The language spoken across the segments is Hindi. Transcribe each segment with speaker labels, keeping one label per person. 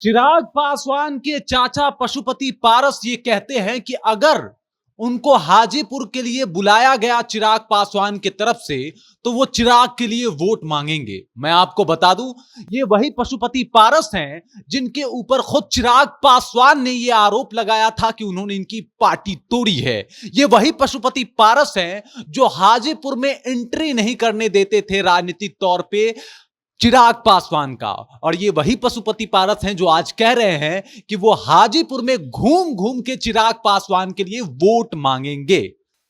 Speaker 1: चिराग पासवान के चाचा पशुपति पारस ये कहते हैं कि अगर उनको हाजीपुर के लिए बुलाया गया चिराग पासवान की तरफ से तो वो चिराग के लिए वोट मांगेंगे। मैं आपको बता दूं, ये वही पशुपति पारस हैं जिनके ऊपर खुद चिराग पासवान ने ये आरोप लगाया था कि उन्होंने इनकी पार्टी तोड़ी है। ये वही पशुपति पारस हैं जो हाजीपुर में एंट्री नहीं करने देते थे राजनीतिक तौर पे चिराग पासवान का। और ये वही पशुपति पारस हैं जो आज कह रहे हैं कि वो हाजीपुर में घूम घूम के चिराग पासवान के लिए वोट मांगेंगे।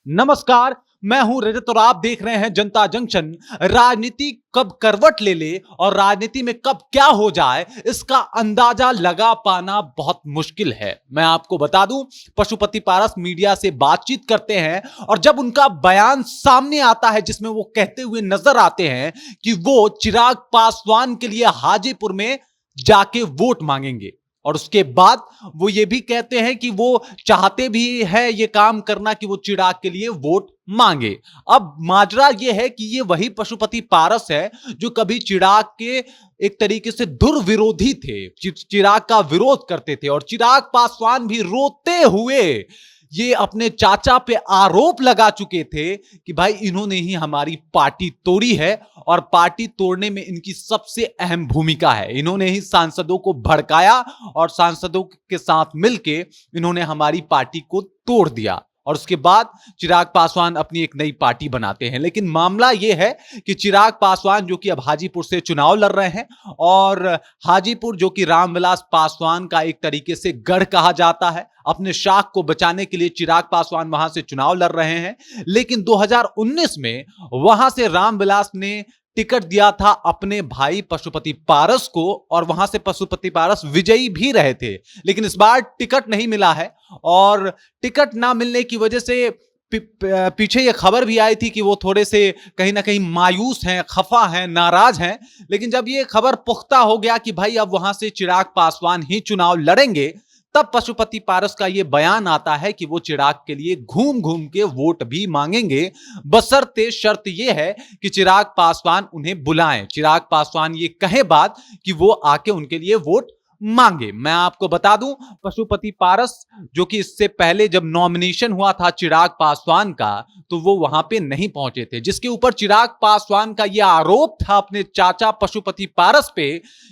Speaker 1: नमस्कार, मैं हूं रजत और आप देख रहे हैं जनता जंक्शन। राजनीति कब करवट ले ले और राजनीति में कब क्या हो जाए इसका अंदाजा लगा पाना बहुत मुश्किल है। मैं आपको बता दूं, पशुपति पारस मीडिया से बातचीत करते हैं और जब उनका बयान सामने आता है जिसमें वो कहते हुए नजर आते हैं कि वो चिराग पासवान के लिए हाजीपुर में जाके वोट मांगेंगे और उसके बाद वो ये भी कहते हैं कि वो चाहते भी है ये काम करना कि वो चिराग के लिए वोट मांगे। अब माजरा ये है कि ये वही पशुपति पारस है जो कभी चिराग के एक तरीके से धुर विरोधी थे, चिराग का विरोध करते थे और चिराग पासवान भी रोते हुए ये अपने चाचा पे आरोप लगा चुके थे कि भाई इन्होंने ही हमारी पार्टी तोड़ी है और पार्टी तोड़ने में इनकी सबसे अहम भूमिका है। इन्होंने ही सांसदों को भड़काया और सांसदों के साथ मिलके इन्होंने हमारी पार्टी को तोड़ दिया और उसके बाद चिराग पासवान अपनी एक नई पार्टी बनाते हैं। लेकिन मामला यह है कि चिराग पासवान जो कि अब हाजीपुर से चुनाव लड़ रहे हैं और हाजीपुर जो कि रामविलास पासवान का एक तरीके से गढ़ कहा जाता है, अपने शाख को बचाने के लिए चिराग पासवान वहां से चुनाव लड़ रहे हैं। लेकिन 2019 में वहां से रामविलास ने टिकट दिया था अपने भाई पशुपति पारस को और वहां से पशुपति पारस विजयी भी रहे थे। लेकिन इस बार टिकट नहीं मिला है और टिकट ना मिलने की वजह से पीछे ये खबर भी आई थी कि वो थोड़े से कहीं ना कहीं मायूस हैं, खफा हैं, नाराज हैं। लेकिन जब ये खबर पुख्ता हो गया कि भाई अब वहां से चिराग पासवान ही चुनाव लड़ेंगे, तब पशुपति पारस का यह बयान आता है कि वो चिराग के लिए घूम घूम के वोट भी मांगेंगे, बशर्ते शर्त यह है कि चिराग पासवान उन्हें बुलाएं, चिराग पासवान ये कहे बात कि वो आके उनके लिए वोट मांगे। मैं आपको बता दूं, पशुपति पारस जो कि इससे पहले जब नॉमिनेशन हुआ था चिराग पासवान का तो वो वहां पे नहीं पहुंचे थे, जिसके ऊपर चिराग पासवान का यह आरोप था अपने चाचा पशुपति पारस पे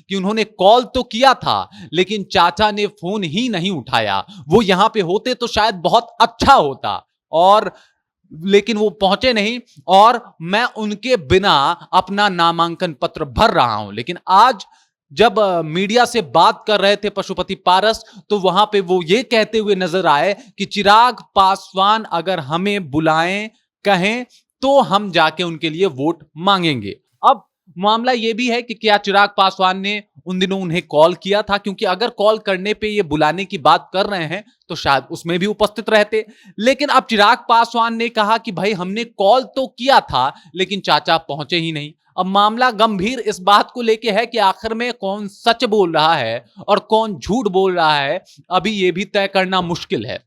Speaker 1: कि उन्होंने कॉल तो किया था लेकिन चाचा ने फोन ही नहीं उठाया। वो यहां पे होते तो शायद बहुत अच्छा होता और लेकिन वो पहुंचे नहीं और मैं उनके बिना अपना नामांकन पत्र भर रहा हूं। लेकिन आज जब मीडिया से बात कर रहे थे पशुपति पारस तो वहां पे वो ये कहते हुए नजर आए कि चिराग पासवान अगर हमें बुलाएं, कहें तो हम जाके उनके लिए वोट मांगेंगे। अब मामला ये भी है कि क्या चिराग पासवान ने उन दिनों उन्हें कॉल किया था, क्योंकि अगर कॉल करने पे ये बुलाने की बात कर रहे हैं तो शायद उसमें भी उपस्थित रहते। लेकिन अब चिराग पासवान ने कहा कि भाई हमने कॉल तो किया था लेकिन चाचा पहुंचे ही नहीं। अब मामला गंभीर इस बात को लेके है कि आखिर में कौन सच बोल रहा है और कौन झूठ बोल रहा है, अभी यह भी तय करना मुश्किल है।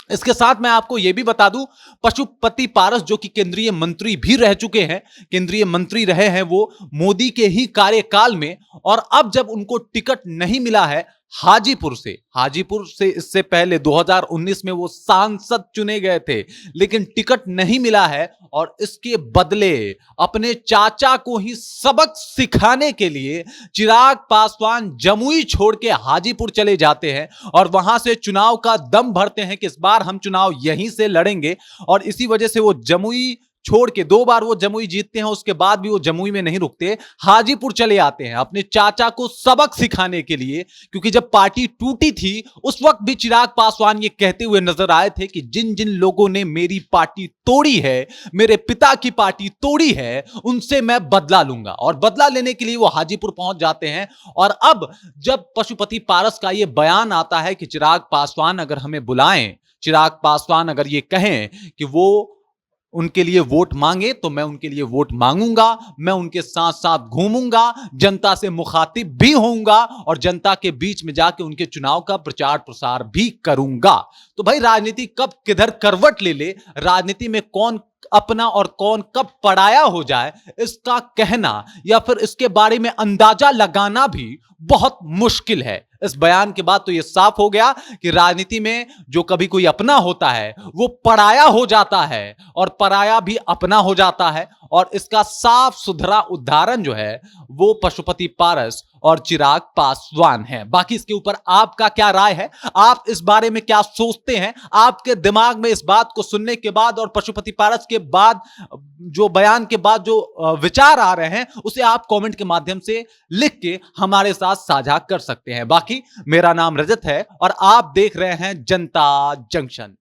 Speaker 1: इसके साथ मैं आपको यह भी बता दूं, पशुपति पारस जो कि केंद्रीय मंत्री भी रह चुके हैं, केंद्रीय मंत्री रहे हैं वो मोदी के ही कार्यकाल में, और अब जब उनको टिकट नहीं मिला है हाजीपुर से इससे पहले 2019 में वो सांसद चुने गए थे लेकिन टिकट नहीं मिला है और इसके बदले अपने चाचा को ही सबक सिखाने के लिए चिराग पासवान जमुई छोड़ के हाजीपुर चले जाते हैं और वहां से चुनाव का दम भरते हैं कि इस बार हम चुनाव यहीं से लड़ेंगे। और इसी वजह से वो जमुई छोड़ के 2 बार वो जमुई जीतते हैं, उसके बाद भी वो जमुई में नहीं रुकते, हाजीपुर चले आते हैं अपने चाचा को सबक सिखाने के लिए। क्योंकि जब पार्टी टूटी थी उस वक्त भी चिराग पासवान ये कहते हुए नजर आए थे कि जिन जिन लोगों ने मेरी पार्टी तोड़ी है, मेरे पिता की पार्टी तोड़ी है, उनसे मैं बदला लूंगा। और बदला लेने के लिए वो हाजीपुर पहुंच जाते हैं। और अब जब पशुपति पारस का ये बयान आता है कि चिराग पासवान अगर हमें बुलाएं, चिराग पासवान अगर ये कहें कि वो उनके लिए वोट मांगे तो मैं उनके लिए वोट मांगूंगा, मैं उनके साथ साथ घूमूंगा, जनता से मुखातिब भी होऊंगा और जनता के बीच में जाके उनके चुनाव का प्रचार प्रसार भी करूंगा। तो भाई राजनीति कब किधर करवट ले ले, राजनीति में कौन अपना और कौन कब पराया हो जाए, इसका कहना या फिर इसके बारे में अंदाजा लगाना भी बहुत मुश्किल है। इस बयान के बाद तो यह साफ हो गया कि राजनीति में जो कभी कोई अपना होता है वो पराया हो जाता है और पराया भी अपना हो जाता है। और इसका साफ सुथरा उदाहरण जो है वो पशुपति पारस और चिराग पासवान है। बाकी इसके ऊपर आपका क्या राय है, आप इस बारे में क्या सोचते हैं, आपके दिमाग में इस बात को सुनने के बाद और पशुपति पारस के बाद जो बयान के बाद जो विचार आ रहे हैं उसे आप कमेंट के माध्यम से लिख के हमारे साथ साझा कर सकते हैं। बाकी मेरा नाम रजत है और आप देख रहे हैं जनता जंक्शन।